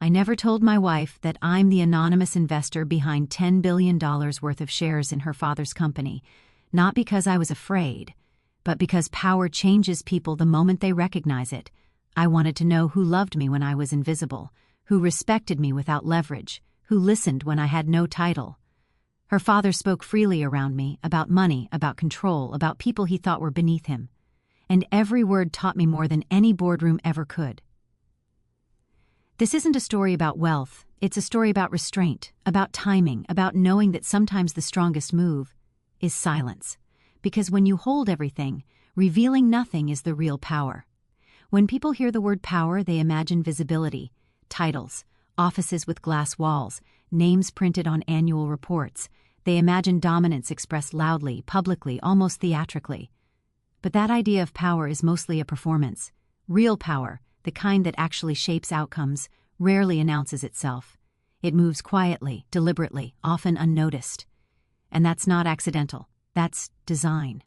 I never told my wife that I'm the anonymous investor behind $10 billion worth of shares in her father's company, not because I was afraid, but because power changes people the moment they recognize it. I wanted to know who loved me when I was invisible, who respected me without leverage, who listened when I had no title. Her father spoke freely around me, about money, about control, about people he thought were beneath him. And every word taught me more than any boardroom ever could. This isn't a story about wealth, it's a story about restraint, about timing, about knowing that sometimes the strongest move is silence. Because when you hold everything, revealing nothing is the real power. When people hear the word power, they imagine visibility, titles, offices with glass walls, names printed on annual reports. They imagine dominance expressed loudly, publicly, almost theatrically. But that idea of power is mostly a performance. Real power, the kind that actually shapes outcomes, rarely announces itself. It moves quietly, deliberately, often unnoticed. And that's not accidental. That's design.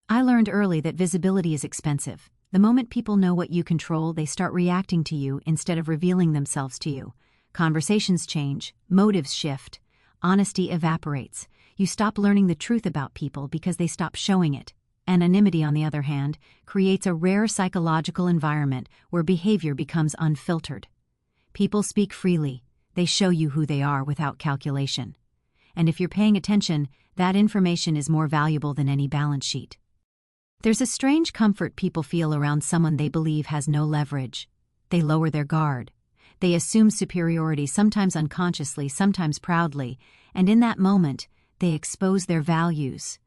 I learned early that visibility is expensive. The moment people know what you control, they start reacting to you instead of revealing themselves to you. Conversations change, motives shift, honesty evaporates. You stop learning the truth about people because they stop showing it. Anonymity, on the other hand, creates a rare psychological environment where behavior becomes unfiltered. People speak freely. They show you who they are without calculation. And if you're paying attention, that information is more valuable than any balance sheet. There's a strange comfort people feel around someone they believe has no leverage. They lower their guard. They assume superiority, sometimes unconsciously, sometimes proudly, and in that moment, they expose their values.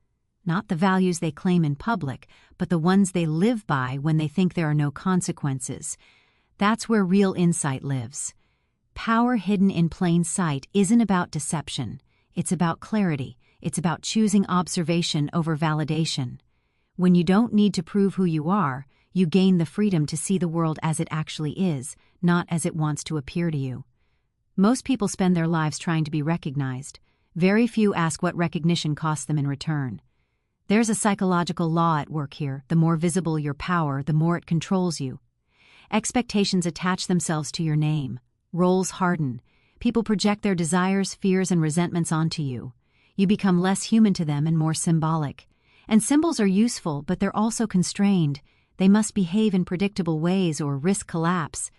Not the values they claim in public, but the ones they live by when they think there are no consequences. That's where real insight lives. Power hidden in plain sight isn't about deception. It's about clarity. It's about choosing observation over validation. When you don't need to prove who you are, you gain the freedom to see the world as it actually is, not as it wants to appear to you. Most people spend their lives trying to be recognized. Very few ask what recognition costs them in return. There's a psychological law at work here. The more visible your power, the more it controls you. Expectations attach themselves to your name. Roles harden. People project their desires, fears, and resentments onto you. You become less human to them and more symbolic. And symbols are useful, but they're also constrained. They must behave in predictable ways or risk collapse.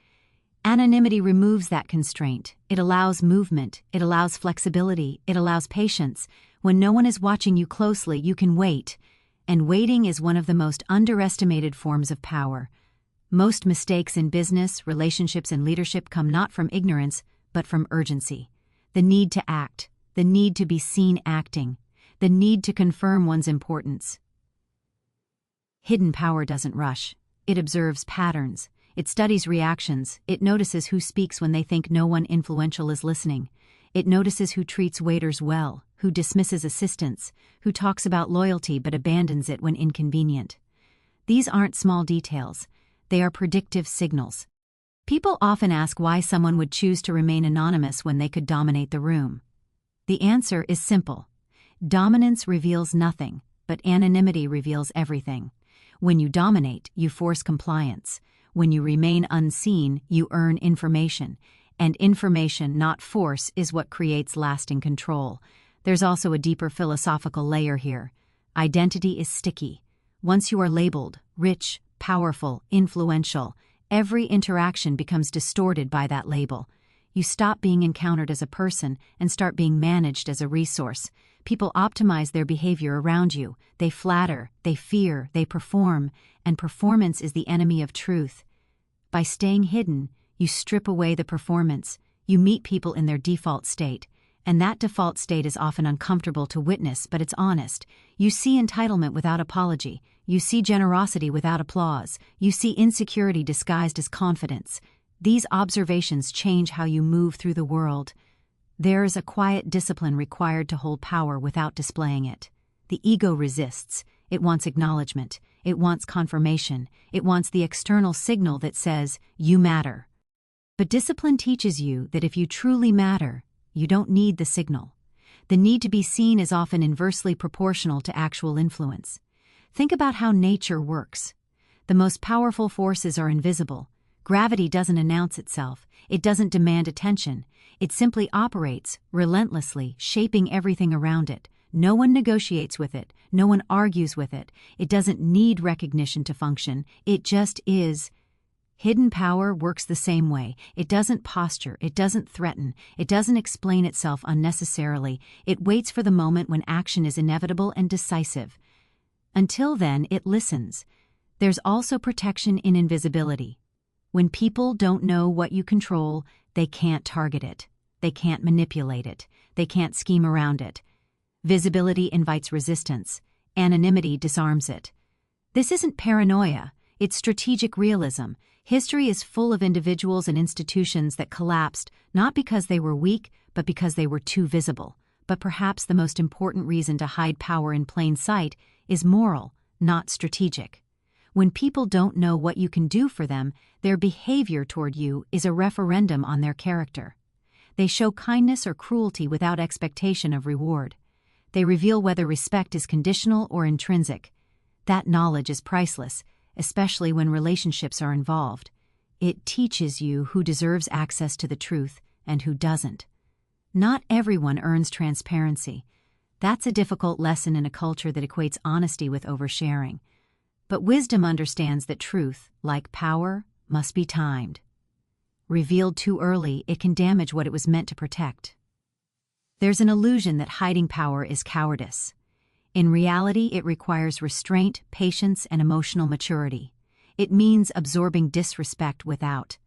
Anonymity removes that constraint. It allows movement. It allows flexibility. It allows patience. When no one is watching you closely, you can wait. And waiting is one of the most underestimated forms of power. Most mistakes in business, relationships, and leadership come not from ignorance, but from urgency. The need to act. The need to be seen acting. The need to confirm one's importance. Hidden power doesn't rush. It observes patterns. It studies reactions. It notices who speaks when they think no one influential is listening. It notices who treats waiters well, who dismisses assistants, who talks about loyalty but abandons it when inconvenient. These aren't small details. They are predictive signals. People often ask why someone would choose to remain anonymous when they could dominate the room. The answer is simple. Dominance reveals nothing, but anonymity reveals everything. When you dominate, you force compliance. When you remain unseen, you earn information. And information, not force, is what creates lasting control. There's also a deeper philosophical layer here. Identity is sticky. Once you are labeled rich, powerful, influential, every interaction becomes distorted by that label. You stop being encountered as a person and start being managed as a resource. People optimize their behavior around you. They flatter, they fear, they perform, and performance is the enemy of truth. By staying hidden, you strip away the performance. You meet people in their default state, and that default state is often uncomfortable to witness, but it's honest. You see entitlement without apology. You see generosity without applause. You see insecurity disguised as confidence. These observations change how you move through the world. There is a quiet discipline required to hold power without displaying it. The ego resists. It wants acknowledgement. It wants confirmation. It wants the external signal that says, you matter. But discipline teaches you that if you truly matter, you don't need the signal. The need to be seen is often inversely proportional to actual influence. Think about how nature works. The most powerful forces are invisible. Gravity doesn't announce itself, it doesn't demand attention, it simply operates, relentlessly, shaping everything around it. No one negotiates with it, no one argues with it, it doesn't need recognition to function, it just is. Hidden power works the same way. It doesn't posture, it doesn't threaten, it doesn't explain itself unnecessarily, it waits for the moment when action is inevitable and decisive. Until then, it listens. There's also protection in invisibility. When people don't know what you control, they can't target it, they can't manipulate it, they can't scheme around it. Visibility invites resistance, anonymity disarms it. This isn't paranoia, it's strategic realism. History is full of individuals and institutions that collapsed not because they were weak, but because they were too visible. But perhaps the most important reason to hide power in plain sight is moral, not strategic. When people don't know what you can do for them, their behavior toward you is a referendum on their character. They show kindness or cruelty without expectation of reward. They reveal whether respect is conditional or intrinsic. That knowledge is priceless, especially when relationships are involved. It teaches you who deserves access to the truth and who doesn't. Not everyone earns transparency. That's a difficult lesson in a culture that equates honesty with oversharing. But wisdom understands that truth, like power, must be timed. Revealed too early, it can damage what it was meant to protect. There's an illusion that hiding power is cowardice. In reality, it requires restraint, patience, and emotional maturity. It means absorbing disrespect without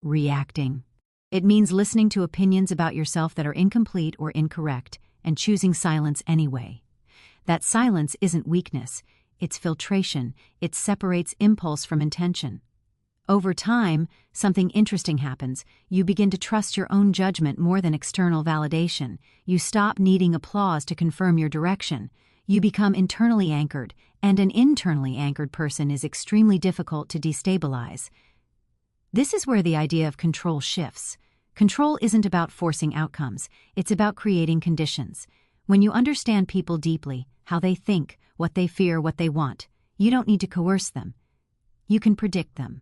reacting. It means listening to opinions about yourself that are incomplete or incorrect and choosing silence anyway. That silence isn't weakness, it's filtration. It separates impulse from intention. Over time, something interesting happens. You begin to trust your own judgment more than external validation. You stop needing applause to confirm your direction. You become internally anchored, and an internally anchored person is extremely difficult to destabilize. This is where the idea of control shifts. Control isn't about forcing outcomes, it's about creating conditions. When you understand people deeply, how they think, what they fear, what they want, you don't need to coerce them. You can predict them.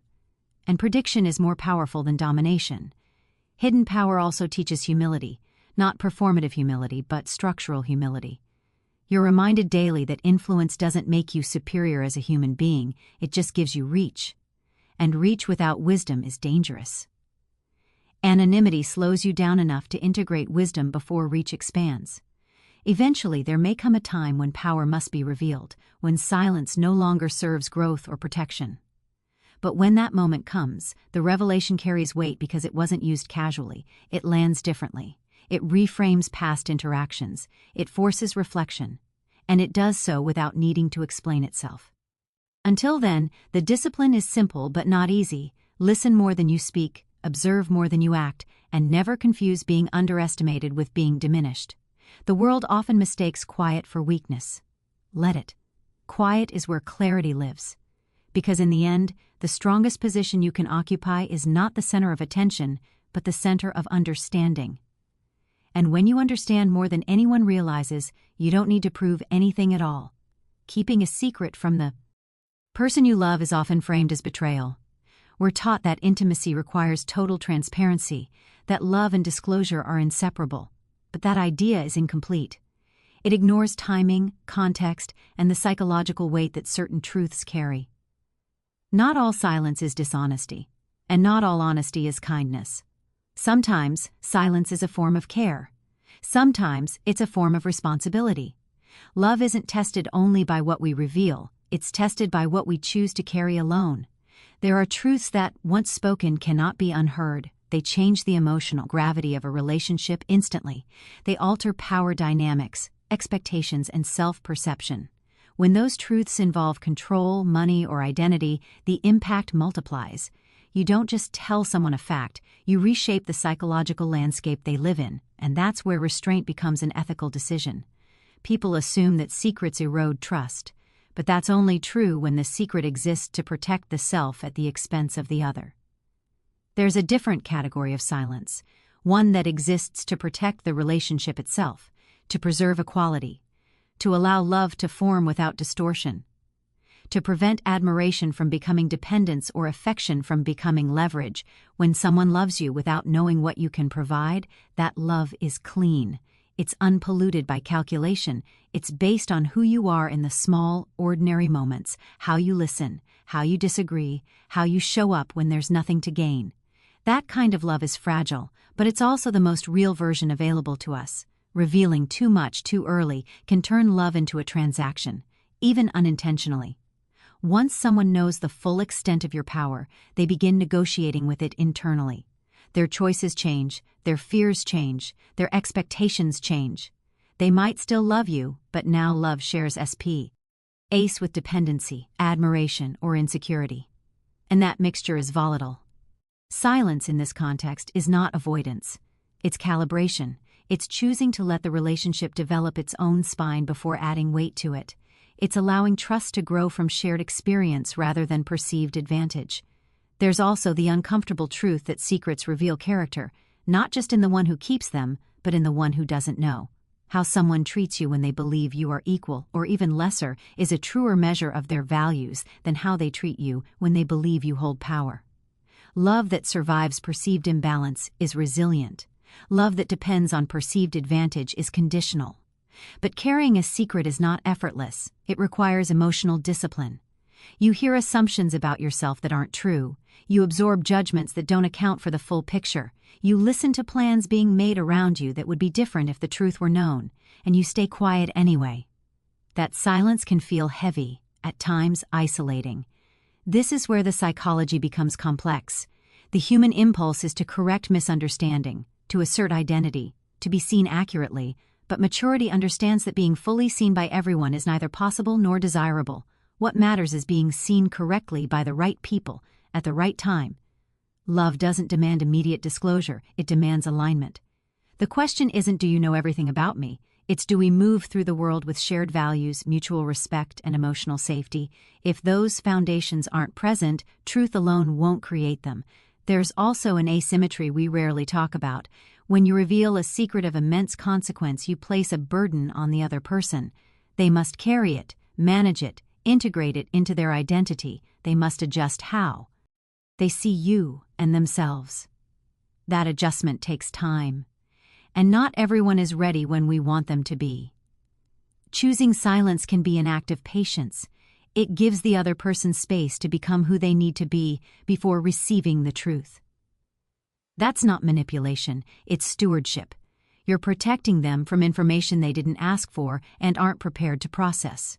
And prediction is more powerful than domination. Hidden power also teaches humility, not performative humility, but structural humility. You're reminded daily that influence doesn't make you superior as a human being, it just gives you reach. And reach without wisdom is dangerous. Anonymity slows you down enough to integrate wisdom before reach expands. Eventually, there may come a time when power must be revealed, when silence no longer serves growth or protection. But when that moment comes, the revelation carries weight because it wasn't used casually, it lands differently. It reframes past interactions, it forces reflection, and it does so without needing to explain itself. Until then, the discipline is simple but not easy. Listen more than you speak, observe more than you act, and never confuse being underestimated with being diminished. The world often mistakes quiet for weakness. Let it. Quiet is where clarity lives. Because in the end, the strongest position you can occupy is not the center of attention, but the center of understanding. And when you understand more than anyone realizes, you don't need to prove anything at all. Keeping a secret from the person you love is often framed as betrayal. We're taught that intimacy requires total transparency, that love and disclosure are inseparable. But that idea is incomplete. It ignores timing, context, and the psychological weight that certain truths carry. Not all silence is dishonesty, and not all honesty is kindness. Sometimes, silence is a form of care. Sometimes, it's a form of responsibility. Love isn't tested only by what we reveal, it's tested by what we choose to carry alone. There are truths that, once spoken, cannot be unheard. They change the emotional gravity of a relationship instantly. They alter power dynamics, expectations, and self-perception. When those truths involve control, money, or identity, the impact multiplies. You don't just tell someone a fact, you reshape the psychological landscape they live in, and that's where restraint becomes an ethical decision. People assume that secrets erode trust, but that's only true when the secret exists to protect the self at the expense of the other. There's a different category of silence, one that exists to protect the relationship itself, to preserve equality, to allow love to form without distortion, to prevent admiration from becoming dependence or affection from becoming leverage. When someone loves you without knowing what you can provide, that love is clean. It's unpolluted by calculation. It's based on who you are in the small, ordinary moments, how you listen, how you disagree, how you show up when there's nothing to gain. That kind of love is fragile, but it's also the most real version available to us. Revealing too much too early can turn love into a transaction, even unintentionally. Once someone knows the full extent of your power, they begin negotiating with it internally. Their choices change, their fears change, their expectations change. They might still love you, but now love shares space with dependency, admiration, or insecurity. And that mixture is volatile. Silence in this context is not avoidance. It's calibration. It's choosing to let the relationship develop its own spine before adding weight to it. It's allowing trust to grow from shared experience rather than perceived advantage. There's also the uncomfortable truth that secrets reveal character, not just in the one who keeps them, but in the one who doesn't know. How someone treats you when they believe you are equal or even lesser is a truer measure of their values than how they treat you when they believe you hold power. Love that survives perceived imbalance is resilient. Love that depends on perceived advantage is conditional. But carrying a secret is not effortless. It requires emotional discipline. You hear assumptions about yourself that aren't true. You absorb judgments that don't account for the full picture. You listen to plans being made around you that would be different if the truth were known, and you stay quiet anyway. That silence can feel heavy, at times isolating. This is where the psychology becomes complex. The human impulse is to correct misunderstanding, to assert identity, to be seen accurately, but maturity understands that being fully seen by everyone is neither possible nor desirable. What matters is being seen correctly by the right people, at the right time. Love doesn't demand immediate disclosure, it demands alignment. The question isn't, do you know everything about me? It's, do we move through the world with shared values, mutual respect, and emotional safety? If those foundations aren't present, truth alone won't create them. There's also an asymmetry we rarely talk about. When you reveal a secret of immense consequence, you place a burden on the other person. They must carry it, manage it, integrate it into their identity. They must adjust how they see you and themselves. That adjustment takes time, and not everyone is ready when we want them to be. Choosing silence can be an act of patience. It gives the other person space to become who they need to be before receiving the truth. That's not manipulation, it's stewardship. You're protecting them from information they didn't ask for and aren't prepared to process.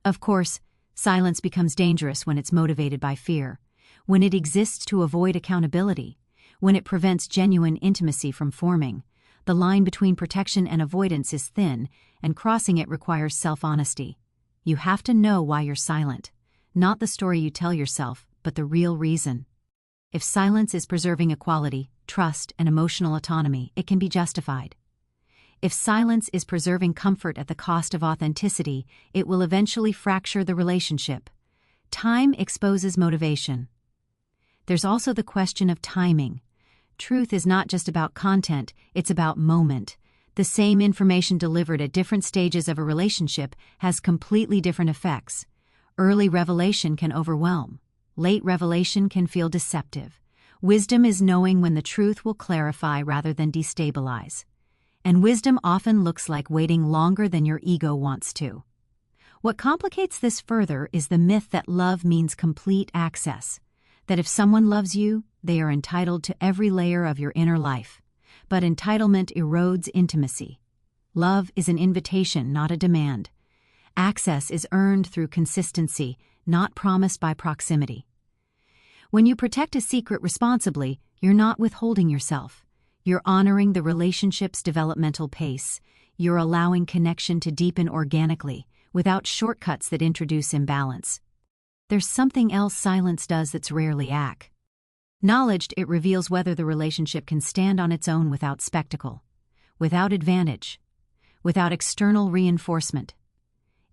Of course, silence becomes dangerous when it's motivated by fear, when it exists to avoid accountability, when it prevents genuine intimacy from forming. The line between protection and avoidance is thin, and crossing it requires self-honesty. You have to know why you're silent, not the story you tell yourself, but the real reason. If silence is preserving equality, trust, and emotional autonomy, it can be justified. If silence is preserving comfort at the cost of authenticity, it will eventually fracture the relationship. Time exposes motivation. There's also the question of timing. Truth is not just about content, it's about moment. The same information delivered at different stages of a relationship has completely different effects. Early revelation can overwhelm. Late revelation can feel deceptive. Wisdom is knowing when the truth will clarify rather than destabilize. And wisdom often looks like waiting longer than your ego wants to. What complicates this further is the myth that love means complete access. That if someone loves you, they are entitled to every layer of your inner life. But entitlement erodes intimacy. Love is an invitation, not a demand. Access is earned through consistency, not promised by proximity. When you protect a secret responsibly, you're not withholding yourself. You're honoring the relationship's developmental pace. You're allowing connection to deepen organically, without shortcuts that introduce imbalance. There's something else silence does that's rarely acknowledged. It reveals whether the relationship can stand on its own without spectacle, without advantage, without external reinforcement.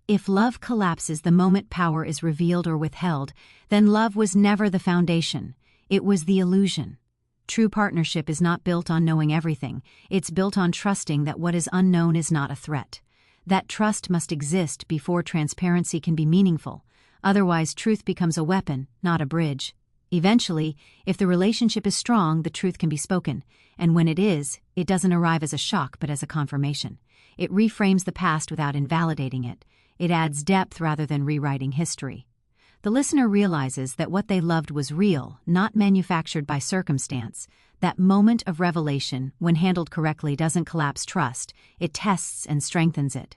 If love collapses the moment power is revealed or withheld, then love was never the foundation. It was the illusion. True partnership is not built on knowing everything. It's built on trusting that what is unknown is not a threat. That trust must exist before transparency can be meaningful. Otherwise, truth becomes a weapon, not a bridge. Eventually, if the relationship is strong, the truth can be spoken, and when it is, it doesn't arrive as a shock but as a confirmation. It reframes the past without invalidating it. It adds depth rather than rewriting history. The listener realizes that what they loved was real, not manufactured by circumstance. That moment of revelation, when handled correctly, doesn't collapse trust, it tests and strengthens it.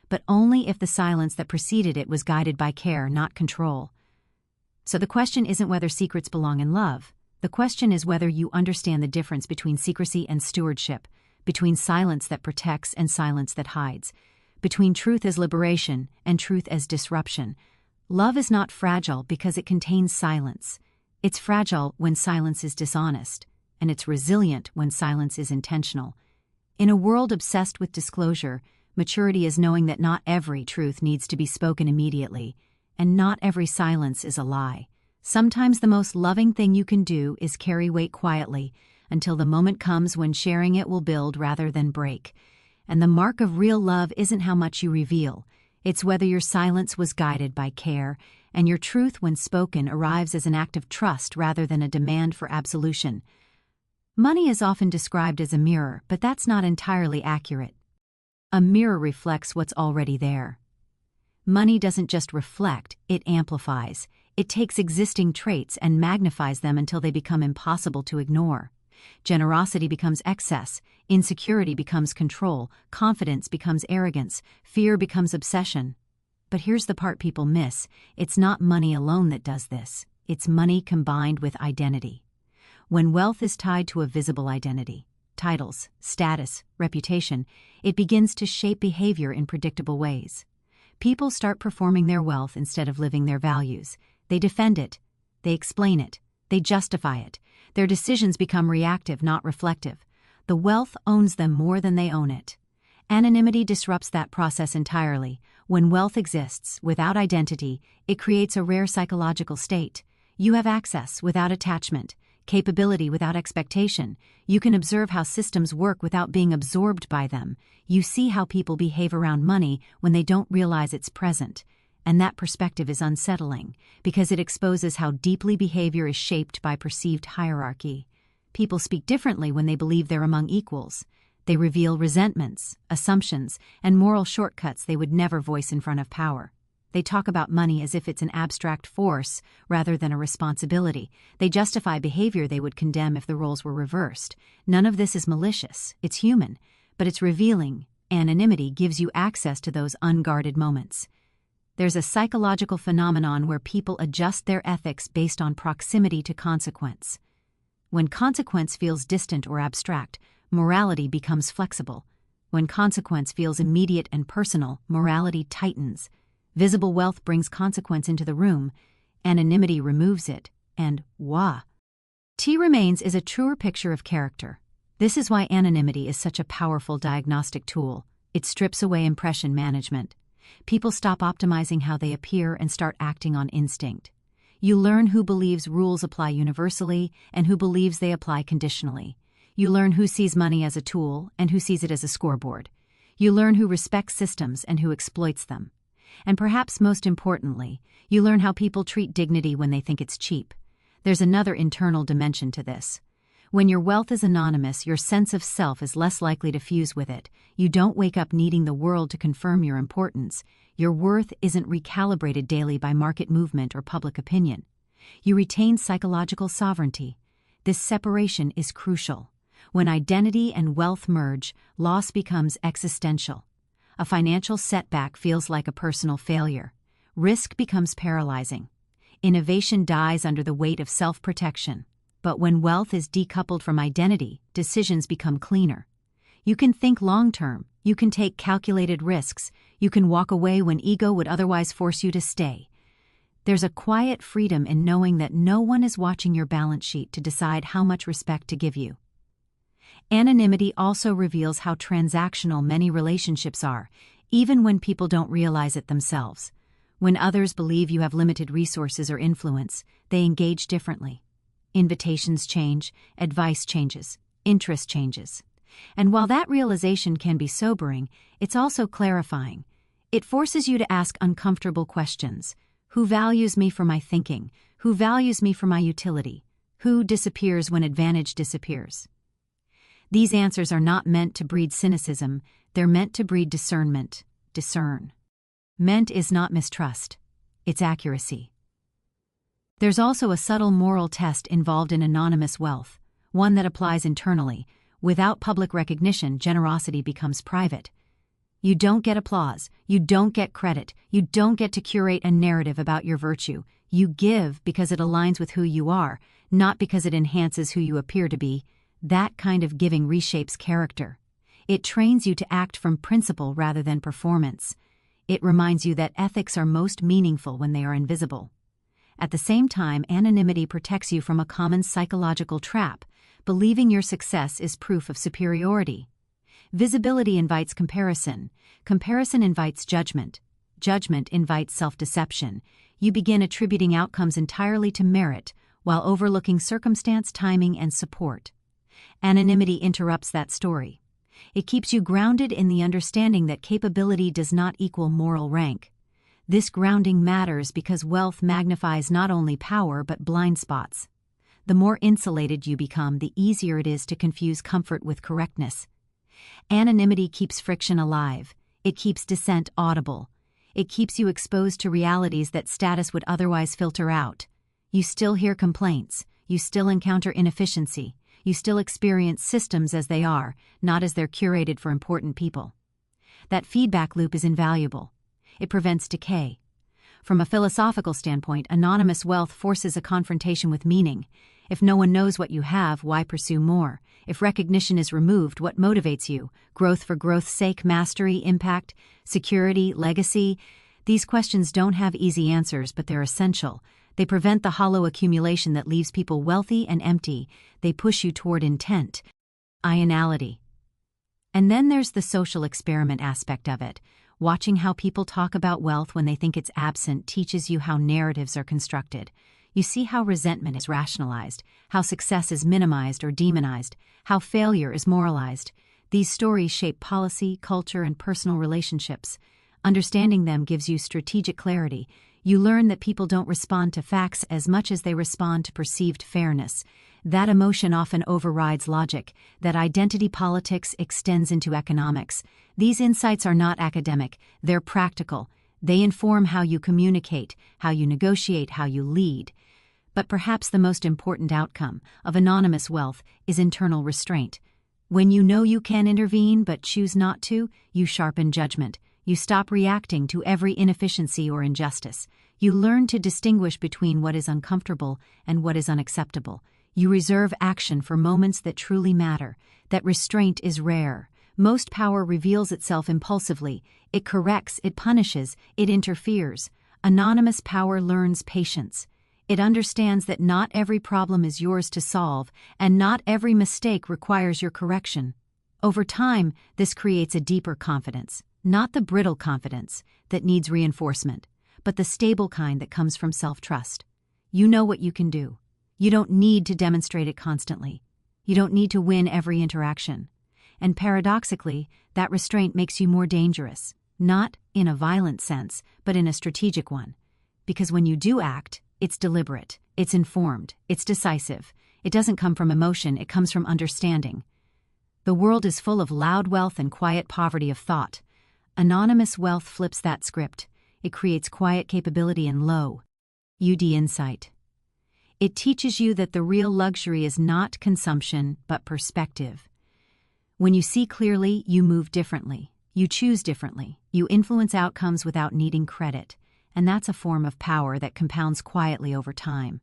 But only if the silence that preceded it was guided by care, not control. So the question isn't whether secrets belong in love. The question is whether you understand the difference between secrecy and stewardship, between silence that protects and silence that hides, between truth as liberation and truth as disruption. Love is not fragile because it contains silence. It's fragile when silence is dishonest, and it's resilient when silence is intentional. In a world obsessed with disclosure, maturity is knowing that not every truth needs to be spoken immediately, and not every silence is a lie. Sometimes the most loving thing you can do is carry weight quietly until the moment comes when sharing it will build rather than break. And the mark of real love isn't how much you reveal. It's whether your silence was guided by care, and your truth, when spoken, arrives as an act of trust rather than a demand for absolution. Money is often described as a mirror, but that's not entirely accurate. A mirror reflects what's already there. Money doesn't just reflect, it amplifies. It takes existing traits and magnifies them until they become impossible to ignore. Generosity becomes excess, insecurity becomes control, confidence becomes arrogance, fear becomes obsession. But here's the part people miss: it's not money alone that does this, it's money combined with identity. When wealth is tied to a visible identity, titles, status, reputation, it begins to shape behavior in predictable ways. People start performing their wealth instead of living their values. They defend it, they explain it, they justify it. Their decisions become reactive, not reflective. The wealth owns them more than they own it. Anonymity disrupts that process entirely. When wealth exists without identity, it creates a rare psychological state. You have access without attachment, capability without expectation. You can observe how systems work without being absorbed by them. You see how people behave around money when they don't realize it's present. And that perspective is unsettling, because it exposes how deeply behavior is shaped by perceived hierarchy. People speak differently when they believe they're among equals. They reveal resentments, assumptions, and moral shortcuts they would never voice in front of power. They talk about money as if it's an abstract force rather than a responsibility. They justify behavior they would condemn if the roles were reversed. None of this is malicious, it's human, but it's revealing. Anonymity gives you access to those unguarded moments. There's a psychological phenomenon where people adjust their ethics based on proximity to consequence. When consequence feels distant or abstract, morality becomes flexible. When consequence feels immediate and personal, morality tightens. Visible wealth brings consequence into the room, anonymity removes it, and voila! T remains is a truer picture of character. This is why anonymity is such a powerful diagnostic tool. It strips away impression management. People stop optimizing how they appear and start acting on instinct. You learn who believes rules apply universally and who believes they apply conditionally. You learn who sees money as a tool and who sees it as a scoreboard. You learn who respects systems and who exploits them. And perhaps most importantly, you learn how people treat dignity when they think it's cheap. There's another internal dimension to this. When your wealth is anonymous, your sense of self is less likely to fuse with it. You don't wake up needing the world to confirm your importance. Your worth isn't recalibrated daily by market movement or public opinion. You retain psychological sovereignty. This separation is crucial. When identity and wealth merge, loss becomes existential. A financial setback feels like a personal failure. Risk becomes paralyzing. Innovation dies under the weight of self-protection. But when wealth is decoupled from identity, decisions become cleaner. You can think long-term, you can take calculated risks, you can walk away when ego would otherwise force you to stay. There's a quiet freedom in knowing that no one is watching your balance sheet to decide how much respect to give you. Anonymity also reveals how transactional many relationships are, even when people don't realize it themselves. When others believe you have limited resources or influence, they engage differently. Invitations change, advice changes, interest changes. And while that realization can be sobering, it's also clarifying. It forces you to ask uncomfortable questions. Who values me for my thinking? Who values me for my utility? Who disappears when advantage disappears? These answers are not meant to breed cynicism, they're meant to breed discernment. Discern. Meant is not mistrust, it's accuracy. There's also a subtle moral test involved in anonymous wealth, one that applies internally. Without public recognition, generosity becomes private. You don't get applause, you don't get credit, you don't get to curate a narrative about your virtue. You give because it aligns with who you are, not because it enhances who you appear to be. That kind of giving reshapes character. It trains you to act from principle rather than performance. It reminds you that ethics are most meaningful when they are invisible. At the same time, anonymity protects you from a common psychological trap, believing your success is proof of superiority. Visibility invites comparison. Comparison invites judgment. Judgment invites self-deception. You begin attributing outcomes entirely to merit, while overlooking circumstance, timing, and support. Anonymity interrupts that story. It keeps you grounded in the understanding that capability does not equal moral rank. This grounding matters because wealth magnifies not only power but blind spots. The more insulated you become, the easier it is to confuse comfort with correctness. Anonymity keeps friction alive. It keeps dissent audible. It keeps you exposed to realities that status would otherwise filter out. You still hear complaints. You still encounter inefficiency. You still experience systems as they are, not as they're curated for important people. That feedback loop is invaluable. It prevents decay. From a philosophical standpoint, anonymous wealth forces a confrontation with meaning. If no one knows what you have, why pursue more? If recognition is removed, what motivates you? Growth for growth's sake, mastery, impact, security, legacy? These questions don't have easy answers, but they're essential. They prevent the hollow accumulation that leaves people wealthy and empty. They push you toward intent. Ionality. And then there's the social experiment aspect of it. Watching how people talk about wealth when they think it's absent teaches you how narratives are constructed. You see how resentment is rationalized, how success is minimized or demonized, how failure is moralized. These stories shape policy, culture, and personal relationships. Understanding them gives you strategic clarity. You learn that people don't respond to facts as much as they respond to perceived fairness. That emotion often overrides logic, that identity politics extends into economics. These insights are not academic, they're practical. They inform how you communicate, how you negotiate, how you lead. But perhaps the most important outcome of anonymous wealth is internal restraint. When you know you can intervene but choose not to, you sharpen judgment. You stop reacting to every inefficiency or injustice. You learn to distinguish between what is uncomfortable and what is unacceptable. You reserve action for moments that truly matter. That restraint is rare. Most power reveals itself impulsively. It corrects, it punishes, it interferes. Anonymous power learns patience. It understands that not every problem is yours to solve, and not every mistake requires your correction. Over time, this creates a deeper confidence. Not the brittle confidence that needs reinforcement, but the stable kind that comes from self-trust. You know what you can do. You don't need to demonstrate it constantly. You don't need to win every interaction. And paradoxically, that restraint makes you more dangerous, not in a violent sense, but in a strategic one. Because when you do act, it's deliberate, it's informed, it's decisive. It doesn't come from emotion, it comes from understanding. The world is full of loud wealth and quiet poverty of thought. Anonymous wealth flips that script. It creates quiet capability and low UD insight. It teaches you that the real luxury is not consumption, but perspective. When you see clearly, you move differently. You choose differently. You influence outcomes without needing credit. And that's a form of power that compounds quietly over time.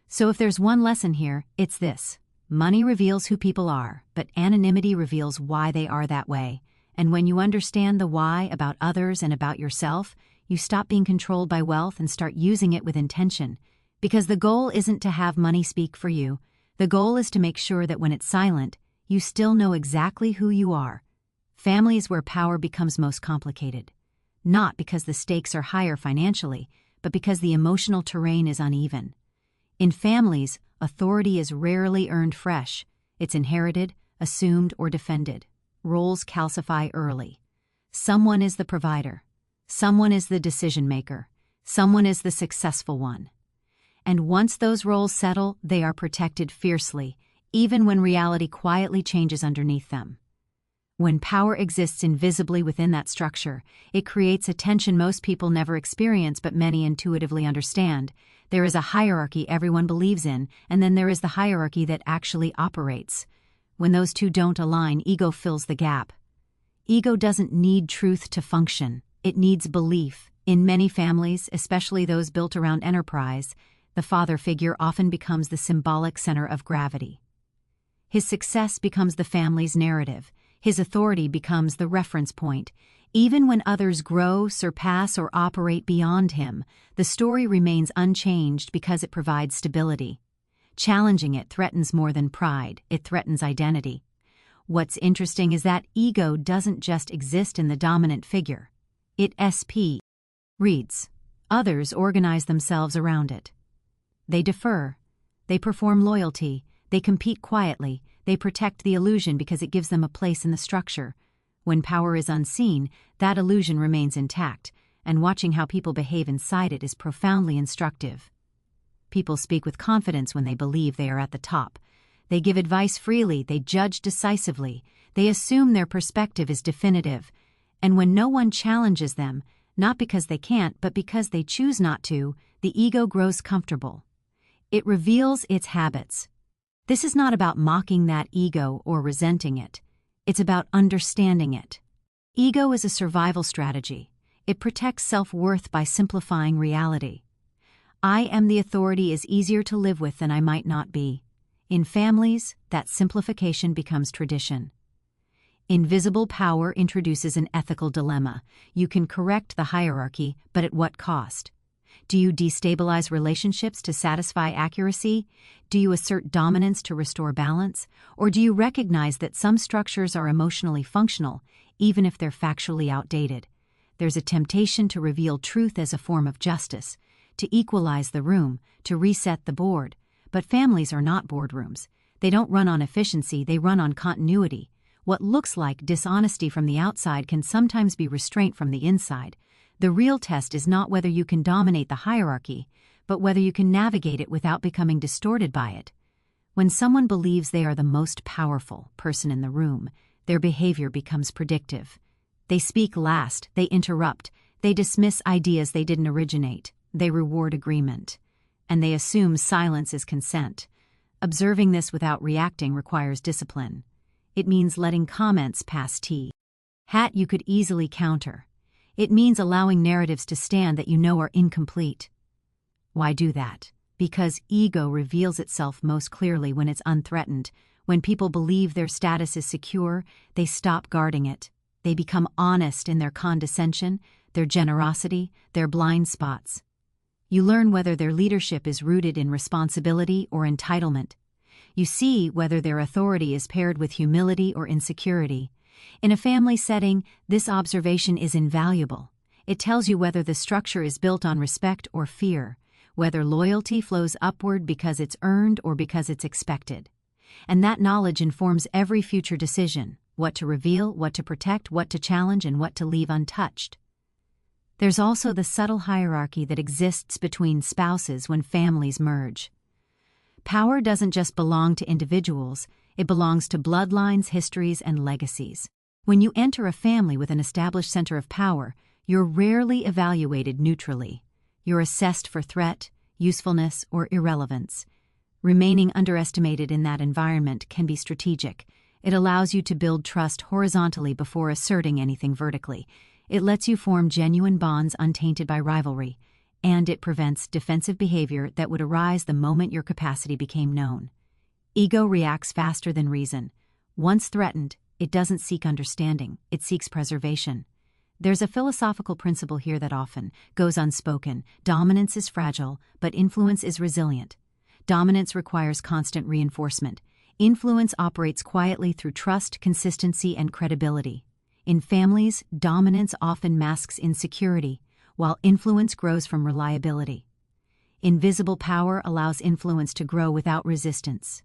So if there's one lesson here, it's this. Money reveals who people are, but anonymity reveals why they are that way. And when you understand the why about others and about yourself, you stop being controlled by wealth and start using it with intention. Because the goal isn't to have money speak for you. The goal is to make sure that when it's silent, you still know exactly who you are. Family is where power becomes most complicated. Not because the stakes are higher financially, but because the emotional terrain is uneven. In families, authority is rarely earned fresh. It's inherited, assumed, or defended. Roles calcify early. Someone is the provider. Someone is the decision maker. Someone is the successful one. And once those roles settle, they are protected fiercely, even when reality quietly changes underneath them. When power exists invisibly within that structure, it creates a tension most people never experience but many intuitively understand. There is a hierarchy everyone believes in, and then there is the hierarchy that actually operates. When those two don't align, ego fills the gap. Ego doesn't need truth to function. It needs belief. In many families, especially those built around enterprise, the father figure often becomes the symbolic center of gravity. His success becomes the family's narrative. His authority becomes the reference point. Even when others grow, surpass, or operate beyond him, the story remains unchanged because it provides stability. Challenging it threatens more than pride, it threatens identity. What's interesting is that ego doesn't just exist in the dominant figure. It reads. Others organize themselves around it. They defer. They perform loyalty. They compete quietly. They protect the illusion because it gives them a place in the structure. When power is unseen, that illusion remains intact, and watching how people behave inside it is profoundly instructive. People speak with confidence when they believe they are at the top. They give advice freely, they judge decisively, they assume their perspective is definitive. And when no one challenges them, not because they can't, but because they choose not to, the ego grows comfortable. It reveals its habits. This is not about mocking that ego or resenting it. It's about understanding it. Ego is a survival strategy. It protects self-worth by simplifying reality. I am the authority is easier to live with than I might not be. In families, that simplification becomes tradition. Invisible power introduces an ethical dilemma. You can correct the hierarchy, but at what cost? Do you destabilize relationships to satisfy accuracy? Do you assert dominance to restore balance? Or do you recognize that some structures are emotionally functional, even if they're factually outdated? There's a temptation to reveal truth as a form of justice, to equalize the room, to reset the board. But families are not boardrooms. They don't run on efficiency, they run on continuity. What looks like dishonesty from the outside can sometimes be restraint from the inside. The real test is not whether you can dominate the hierarchy, but whether you can navigate it without becoming distorted by it. When someone believes they are the most powerful person in the room, their behavior becomes predictive. They speak last, they interrupt, they dismiss ideas they didn't originate, they reward agreement, and they assume silence is consent. Observing this without reacting requires discipline. It means letting comments pass hat you could easily counter. It means allowing narratives to stand that you know are incomplete. Why do that? Because ego reveals itself most clearly when it's unthreatened. When people believe their status is secure, they stop guarding it. They become honest in their condescension, their generosity, their blind spots. You learn whether their leadership is rooted in responsibility or entitlement. You see whether their authority is paired with humility or insecurity. In a family setting, this observation is invaluable. It tells you whether the structure is built on respect or fear, whether loyalty flows upward because it's earned or because it's expected. And that knowledge informs every future decision: what to reveal, what to protect, what to challenge, and what to leave untouched. There's also the subtle hierarchy that exists between spouses when families merge. Power doesn't just belong to individuals, it belongs to bloodlines, histories, and legacies. When you enter a family with an established center of power, you're rarely evaluated neutrally. You're assessed for threat, usefulness, or irrelevance. Remaining underestimated in that environment can be strategic. It allows you to build trust horizontally before asserting anything vertically. It lets you form genuine bonds untainted by rivalry, and it prevents defensive behavior that would arise the moment your capacity became known. Ego reacts faster than reason. Once threatened, it doesn't seek understanding, it seeks preservation. There's a philosophical principle here that often goes unspoken. Dominance is fragile, but influence is resilient. Dominance requires constant reinforcement. Influence operates quietly through trust, consistency, and credibility. In families, dominance often masks insecurity, while influence grows from reliability. Invisible power allows influence to grow without resistance.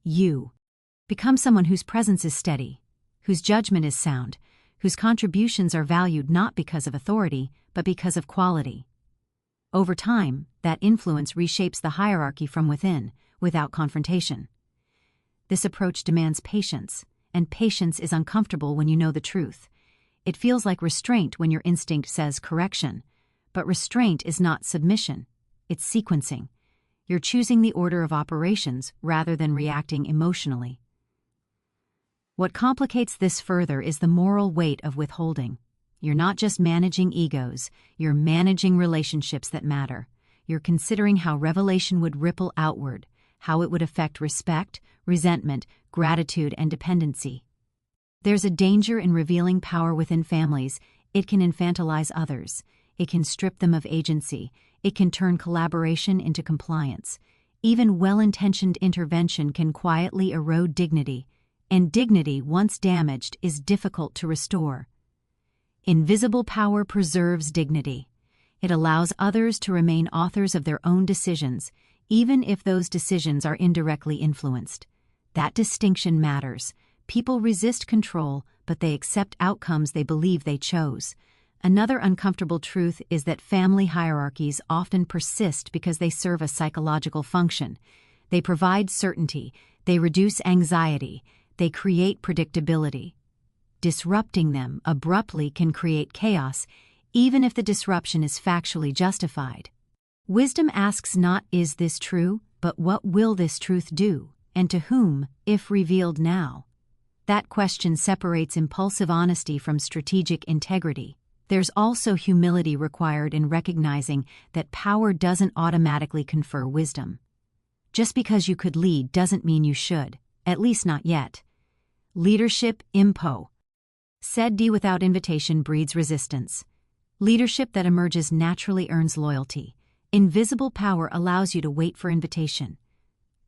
You become someone whose presence is steady, whose judgment is sound, whose contributions are valued not because of authority, but because of quality. Over time, that influence reshapes the hierarchy from within, without confrontation. This approach demands patience, and patience is uncomfortable when you know the truth. It feels like restraint when your instinct says correction, but restraint is not submission, it's sequencing. You're choosing the order of operations rather than reacting emotionally. What complicates this further is the moral weight of withholding. You're not just managing egos, you're managing relationships that matter. You're considering how revelation would ripple outward, how it would affect respect, resentment, gratitude, and dependency. There's a danger in revealing power within families. It can infantilize others. It can strip them of agency. It can turn collaboration into compliance. Even well-intentioned intervention can quietly erode dignity, and dignity, once damaged, is difficult to restore. Invisible power preserves dignity. It allows others to remain authors of their own decisions, even if those decisions are indirectly influenced. That distinction matters. People resist control, but they accept outcomes they believe they chose. Another uncomfortable truth is that family hierarchies often persist because they serve a psychological function. They provide certainty, they reduce anxiety, they create predictability. Disrupting them abruptly can create chaos, even if the disruption is factually justified. Wisdom asks not, "Is this true?" but "What will this truth do, and to whom, if revealed now?" That question separates impulsive honesty from strategic integrity. There's also humility required in recognizing that power doesn't automatically confer wisdom. Just because you could lead doesn't mean you should, at least not yet. Leadership impo. Said D without invitation breeds resistance. Leadership that emerges naturally earns loyalty. Invisible power allows you to wait for invitation.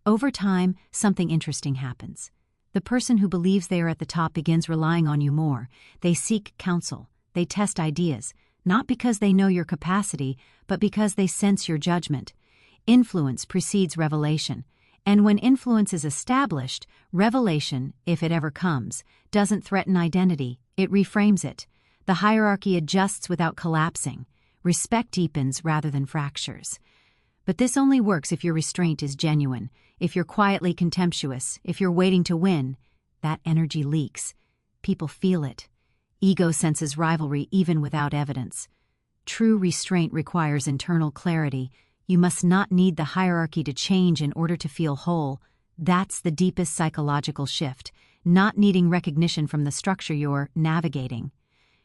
Over time, something interesting happens. The person who believes they are at the top begins relying on you more. They seek counsel. They test ideas, not because they know your capacity, but because they sense your judgment. Influence precedes revelation, and when influence is established, revelation, if it ever comes, doesn't threaten identity, it reframes it. The hierarchy adjusts without collapsing. Respect deepens rather than fractures. But this only works if your restraint is genuine, if you're quietly contemptuous, if you're waiting to win. That energy leaks. People feel it. Ego senses rivalry even without evidence. True restraint requires internal clarity. You must not need the hierarchy to change in order to feel whole. That's the deepest psychological shift, not needing recognition from the structure you're navigating.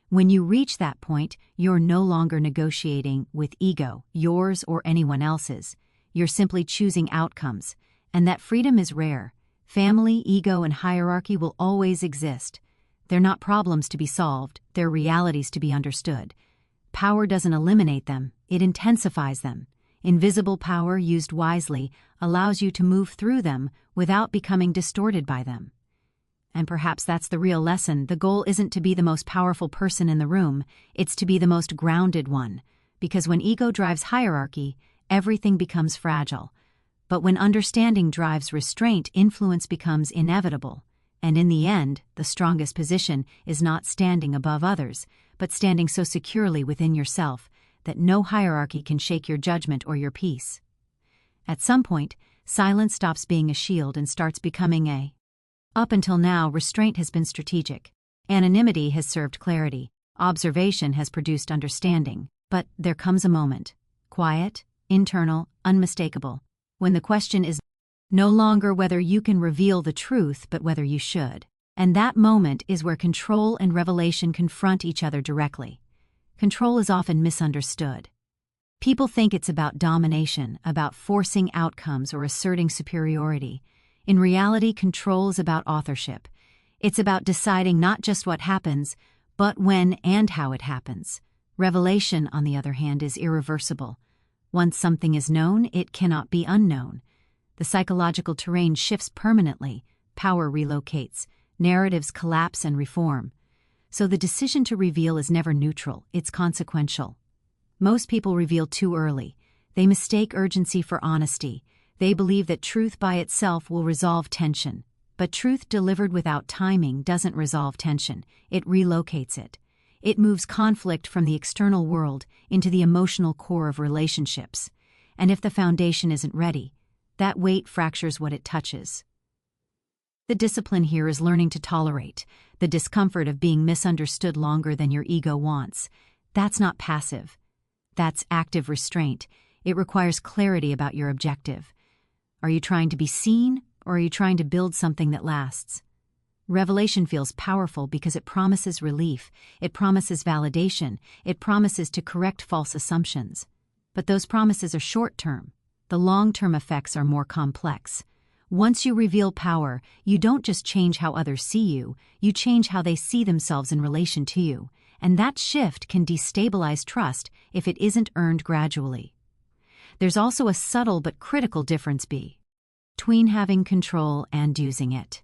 When you reach that point, you're no longer negotiating with ego, yours or anyone else's. You're simply choosing outcomes, and that freedom is rare. Family, ego, and hierarchy will always exist. They're not problems to be solved, they're realities to be understood. Power doesn't eliminate them, it intensifies them. Invisible power, used wisely, allows you to move through them without becoming distorted by them. And perhaps that's the real lesson. The goal isn't to be the most powerful person in the room, it's to be the most grounded one. Because when ego drives hierarchy, everything becomes fragile. But when understanding drives restraint, influence becomes inevitable. And in the end, the strongest position is not standing above others, but standing so securely within yourself that no hierarchy can shake your judgment or your peace. At some point, silence stops being a shield and starts becoming a. Up until now, restraint has been strategic. Anonymity has served clarity. Observation has produced understanding. But there comes a moment, quiet, internal, unmistakable, when the question is no longer whether you can reveal the truth, but whether you should. And that moment is where control and revelation confront each other directly. Control is often misunderstood. People think it's about domination, about forcing outcomes or asserting superiority. In reality, control is about authorship. It's about deciding not just what happens, but when and how it happens. Revelation, on the other hand, is irreversible. Once something is known, it cannot be unknown. The psychological terrain shifts permanently, power relocates, narratives collapse and reform. So the decision to reveal is never neutral, it's consequential. Most people reveal too early. They mistake urgency for honesty. They believe that truth by itself will resolve tension. But truth delivered without timing doesn't resolve tension, it relocates it. It moves conflict from the external world into the emotional core of relationships. And if the foundation isn't ready, that weight fractures what it touches. The discipline here is learning to tolerate the discomfort of being misunderstood longer than your ego wants. That's not passive. That's active restraint. It requires clarity about your objective. Are you trying to be seen, or are you trying to build something that lasts? Revelation feels powerful because it promises relief, it promises validation, it promises to correct false assumptions. But those promises are short-term. The long-term effects are more complex. Once you reveal power, you don't just change how others see you, you change how they see themselves in relation to you. And that shift can destabilize trust if it isn't earned gradually. There's also a subtle but critical difference between having control and using it.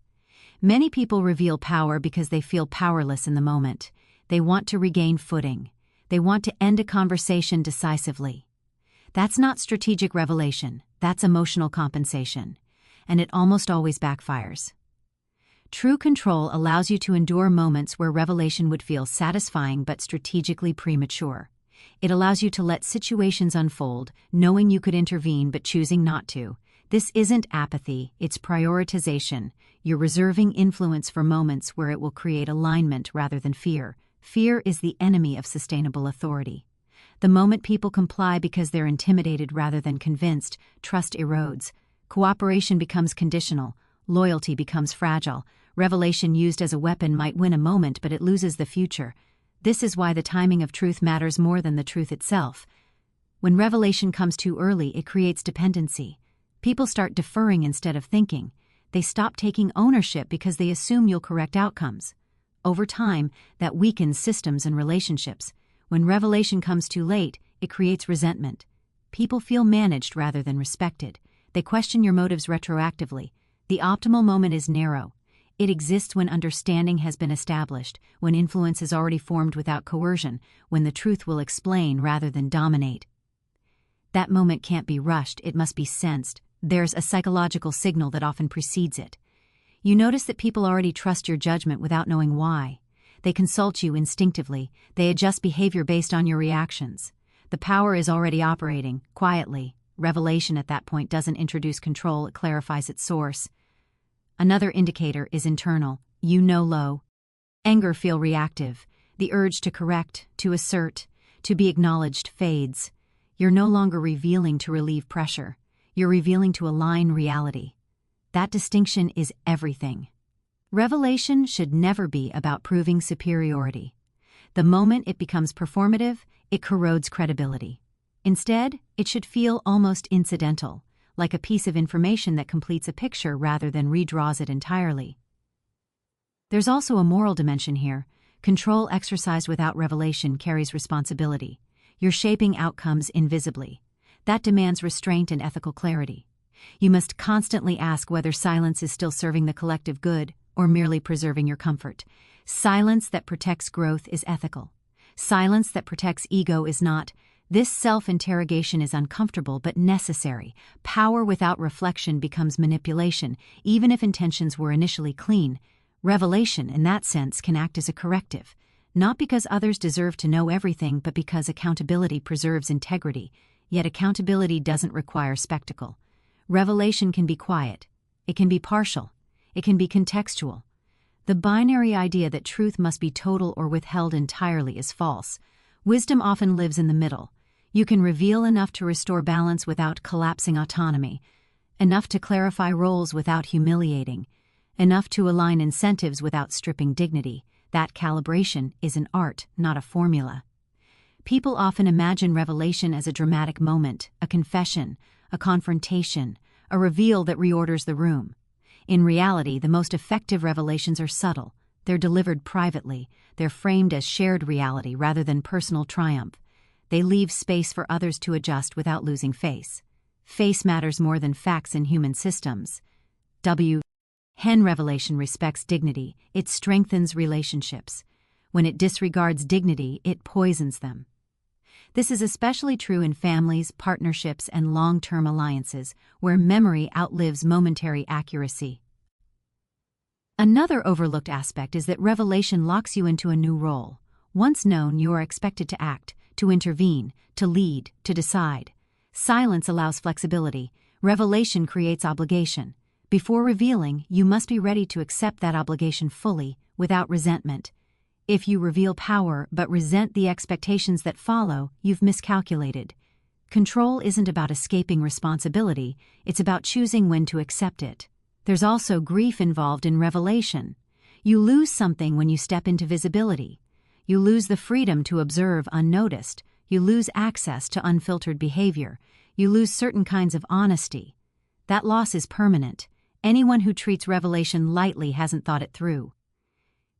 Many people reveal power because they feel powerless in the moment. They want to regain footing. They want to end a conversation decisively. That's not strategic revelation, that's emotional compensation. And it almost always backfires. True control allows you to endure moments where revelation would feel satisfying but strategically premature. It allows you to let situations unfold, knowing you could intervene but choosing not to. This isn't apathy, it's prioritization. You're reserving influence for moments where it will create alignment rather than fear. Fear is the enemy of sustainable authority. The moment people comply because they're intimidated rather than convinced, trust erodes. Cooperation becomes conditional. Loyalty becomes fragile. Revelation used as a weapon might win a moment, but it loses the future. This is why the timing of truth matters more than the truth itself. When revelation comes too early, it creates dependency. People start deferring instead of thinking. They stop taking ownership because they assume you'll correct outcomes. Over time, that weakens systems and relationships. When revelation comes too late, it creates resentment. People feel managed rather than respected. They question your motives retroactively. The optimal moment is narrow. It exists when understanding has been established, when influence is already formed without coercion, when the truth will explain rather than dominate. That moment can't be rushed, it must be sensed. There's a psychological signal that often precedes it. You notice that people already trust your judgment without knowing why. They consult you instinctively. They adjust behavior based on your reactions. The power is already operating, quietly. Revelation at that point doesn't introduce control, it clarifies its source. Another indicator is internal. You know low. Anger feel reactive. The urge to correct, to assert, to be acknowledged fades. You're no longer revealing to relieve pressure. You're revealing to align reality. That distinction is everything. Revelation should never be about proving superiority. The moment it becomes performative, it corrodes credibility. Instead, it should feel almost incidental, like a piece of information that completes a picture rather than redraws it entirely. There's also a moral dimension here. Control exercised without revelation carries responsibility. You're shaping outcomes invisibly. That demands restraint and ethical clarity. You must constantly ask whether silence is still serving the collective good or merely preserving your comfort. Silence that protects growth is ethical. Silence that protects ego is not. This self-interrogation is uncomfortable but necessary. Power without reflection becomes manipulation, even if intentions were initially clean. Revelation, in that sense, can act as a corrective, not because others deserve to know everything, but because accountability preserves integrity. Yet accountability doesn't require spectacle. Revelation can be quiet. It can be partial. It can be contextual. The binary idea that truth must be total or withheld entirely is false. Wisdom often lives in the middle. You can reveal enough to restore balance without collapsing autonomy, enough to clarify roles without humiliating, enough to align incentives without stripping dignity. That calibration is an art, not a formula. People often imagine revelation as a dramatic moment, a confession, a confrontation, a reveal that reorders the room. In reality, the most effective revelations are subtle. They're delivered privately. They're framed as shared reality rather than personal triumph. They leave space for others to adjust without losing face. Face matters more than facts in human systems. Hen revelation respects dignity. It strengthens relationships. When it disregards dignity, it poisons them. This is especially true in families, partnerships, and long-term alliances, where memory outlives momentary accuracy. Another overlooked aspect is that revelation locks you into a new role, Once known, you are expected to act, to intervene, to lead, to decide. Silence allows flexibility. Revelation creates obligation. Before revealing, you must be ready to accept that obligation fully, without resentment. If you reveal power but resent the expectations that follow, you've miscalculated. Control isn't about escaping responsibility, it's about choosing when to accept it. There's also grief involved in revelation. You lose something when you step into visibility. You lose the freedom to observe unnoticed. You lose access to unfiltered behavior. You lose certain kinds of honesty. That loss is permanent. Anyone who treats revelation lightly hasn't thought it through.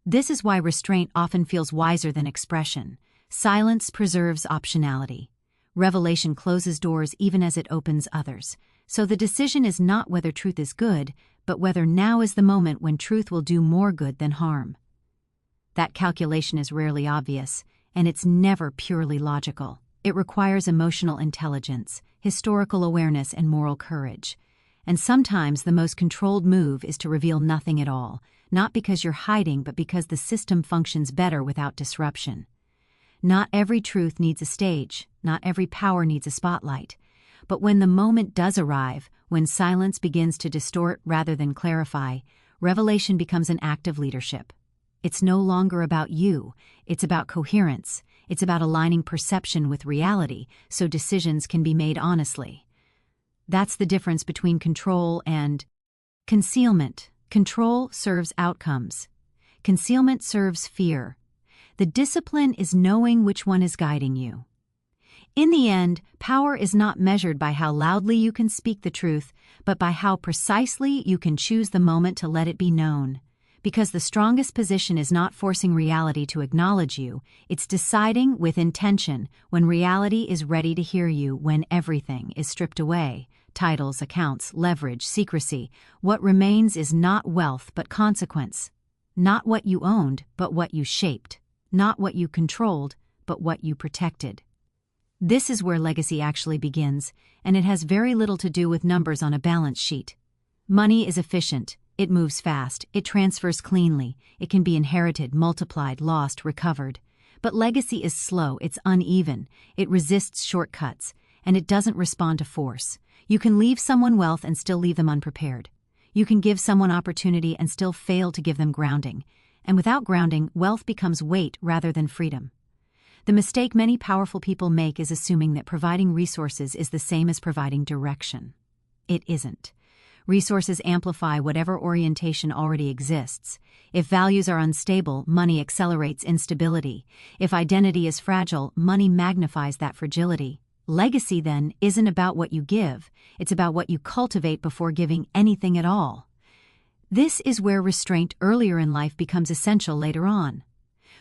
This is why restraint often feels wiser than expression. Silence preserves optionality. Revelation closes doors even as it opens others. So the decision is not whether truth is good, but whether now is the moment when truth will do more good than harm. That calculation is rarely obvious, and it's never purely logical. It requires emotional intelligence, historical awareness, and moral courage. And sometimes the most controlled move is to reveal nothing at all, not because you're hiding, but because the system functions better without disruption. Not every truth needs a stage, not every power needs a spotlight. But when the moment does arrive, when silence begins to distort rather than clarify, revelation becomes an act of leadership. It's no longer about you, it's about coherence, it's about aligning perception with reality so decisions can be made honestly. That's the difference between control and concealment. Control serves outcomes. Concealment serves fear. The discipline is knowing which one is guiding you. In the end, power is not measured by how loudly you can speak the truth, but by how precisely you can choose the moment to let it be known. Because the strongest position is not forcing reality to acknowledge you, it's deciding with intention when reality is ready to hear you, when everything is stripped away. Titles, accounts, leverage, secrecy. What remains is not wealth but consequence. Not what you owned, but what you shaped. Not what you controlled, but what you protected. This is where legacy actually begins, and it has very little to do with numbers on a balance sheet. Money is efficient, it moves fast, it transfers cleanly, it can be inherited, multiplied, lost, recovered. But legacy is slow, it's uneven, it resists shortcuts, and it doesn't respond to force. You can leave someone wealth and still leave them unprepared. You can give someone opportunity and still fail to give them grounding. And without grounding, wealth becomes weight rather than freedom. The mistake many powerful people make is assuming that providing resources is the same as providing direction. It isn't. Resources amplify whatever orientation already exists. If values are unstable, money accelerates instability. If identity is fragile, money magnifies that fragility. Legacy, then, isn't about what you give, it's about what you cultivate before giving anything at all. This is where restraint earlier in life becomes essential later on.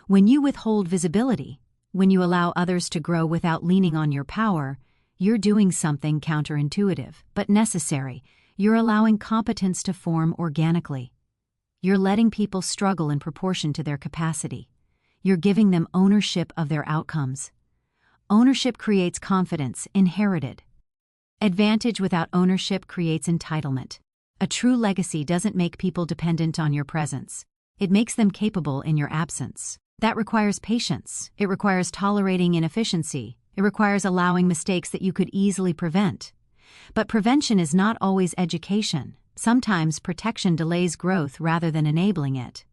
When you withhold visibility, when you allow others to grow without leaning on your power, you're doing something counterintuitive, but necessary. You're allowing competence to form organically. You're letting people struggle in proportion to their capacity. You're giving them ownership of their outcomes. Ownership creates confidence, inherited. Advantage without ownership creates entitlement. A true legacy doesn't make people dependent on your presence. It makes them capable in your absence. That requires patience. It requires tolerating inefficiency. It requires allowing mistakes that you could easily prevent. But prevention is not always education. Sometimes protection delays growth rather than enabling it.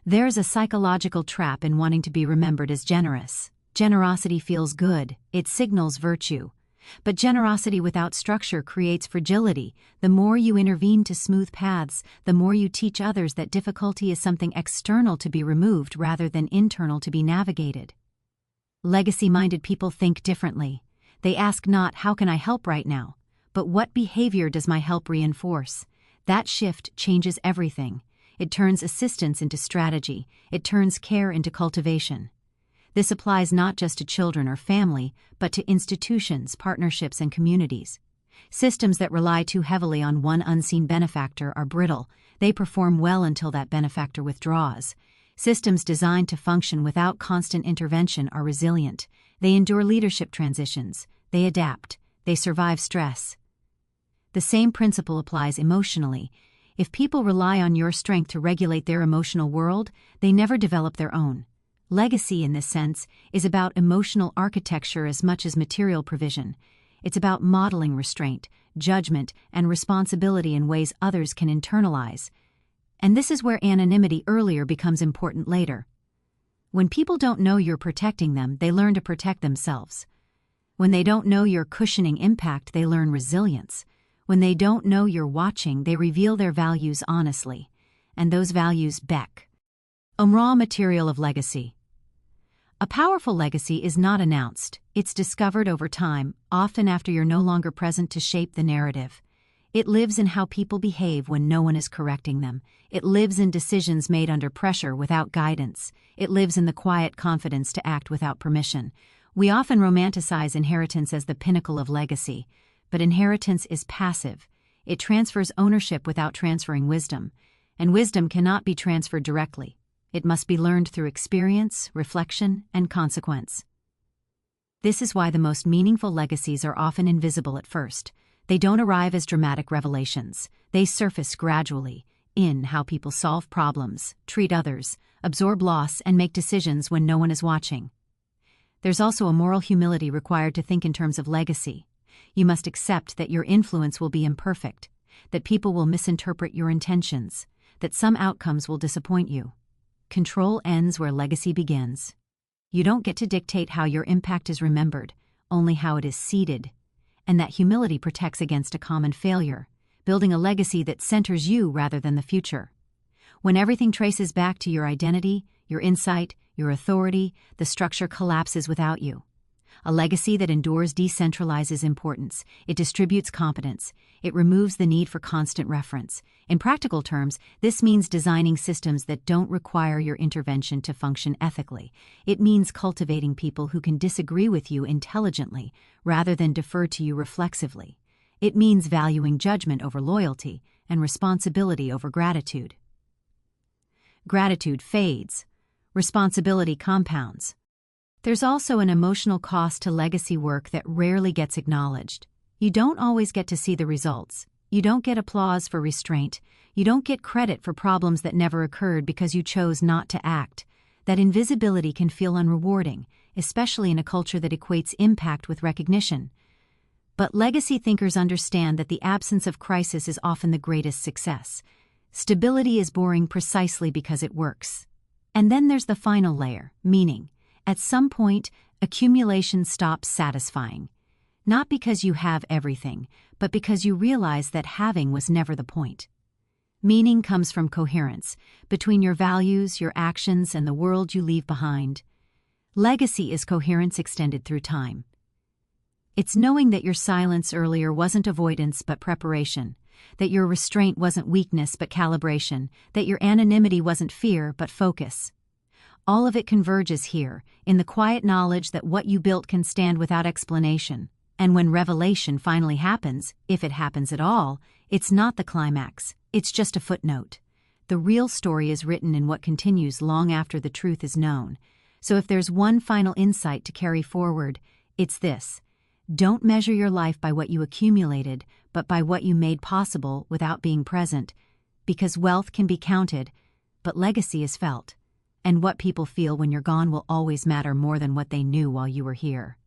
There's a psychological trap in wanting to be remembered as generous. Generosity feels good, it signals virtue. But generosity without structure creates fragility. The more you intervene to smooth paths, the more you teach others that difficulty is something external to be removed rather than internal to be navigated. Legacy-minded people think differently. They ask not, how can I help right now? But what behavior does my help reinforce? That shift changes everything. It turns assistance into strategy. It turns care into cultivation. This applies not just to children or family, but to institutions, partnerships, and communities. Systems that rely too heavily on one unseen benefactor are brittle. They perform well until that benefactor withdraws. Systems designed to function without constant intervention are resilient. They endure leadership transitions. They adapt. They survive stress. The same principle applies emotionally. If people rely on your strength to regulate their emotional world, they never develop their own. Legacy, in this sense, is about emotional architecture as much as material provision. It's about modeling restraint, judgment, and responsibility in ways others can internalize. And this is where anonymity earlier becomes important later. When people don't know you're protecting them, they learn to protect themselves. When they don't know you're cushioning impact, they learn resilience. When they don't know you're watching, they reveal their values honestly. And those values beck. Raw material of legacy. A powerful legacy is not announced. It's discovered over time, often after you're no longer present to shape the narrative. It lives in how people behave when no one is correcting them. It lives in decisions made under pressure without guidance. It lives in the quiet confidence to act without permission. We often romanticize inheritance as the pinnacle of legacy, but inheritance is passive. It transfers ownership without transferring wisdom, and wisdom cannot be transferred directly. It must be learned through experience, reflection, and consequence. This is why the most meaningful legacies are often invisible at first. They don't arrive as dramatic revelations. They surface gradually, in how people solve problems, treat others, absorb loss, and make decisions when no one is watching. There's also a moral humility required to think in terms of legacy. You must accept that your influence will be imperfect, that people will misinterpret your intentions, that some outcomes will disappoint you. Control ends where legacy begins. You don't get to dictate how your impact is remembered, only how it is seeded. And that humility protects against a common failure, building a legacy that centers you rather than the future. When everything traces back to your identity, your insight, your authority, the structure collapses without you. A legacy that endures decentralizes importance. It distributes competence. It removes the need for constant reference. In practical terms, this means designing systems that don't require your intervention to function ethically. It means cultivating people who can disagree with you intelligently rather than defer to you reflexively. It means valuing judgment over loyalty and responsibility over gratitude. Gratitude fades. Responsibility compounds. There's also an emotional cost to legacy work that rarely gets acknowledged. You don't always get to see the results. You don't get applause for restraint. You don't get credit for problems that never occurred because you chose not to act. That invisibility can feel unrewarding, especially in a culture that equates impact with recognition. But legacy thinkers understand that the absence of crisis is often the greatest success. Stability is boring precisely because it works. And then there's the final layer, meaning. At some point, accumulation stops satisfying. Not because you have everything, but because you realize that having was never the point. Meaning comes from coherence, between your values, your actions, and the world you leave behind. Legacy is coherence extended through time. It's knowing that your silence earlier wasn't avoidance but preparation, that your restraint wasn't weakness but calibration, that your anonymity wasn't fear but focus. All of it converges here, in the quiet knowledge that what you built can stand without explanation. And when revelation finally happens, if it happens at all, it's not the climax, it's just a footnote. The real story is written in what continues long after the truth is known. So if there's one final insight to carry forward, it's this. Don't measure your life by what you accumulated, but by what you made possible without being present. Because wealth can be counted, but legacy is felt. And what people feel when you're gone will always matter more than what they knew while you were here.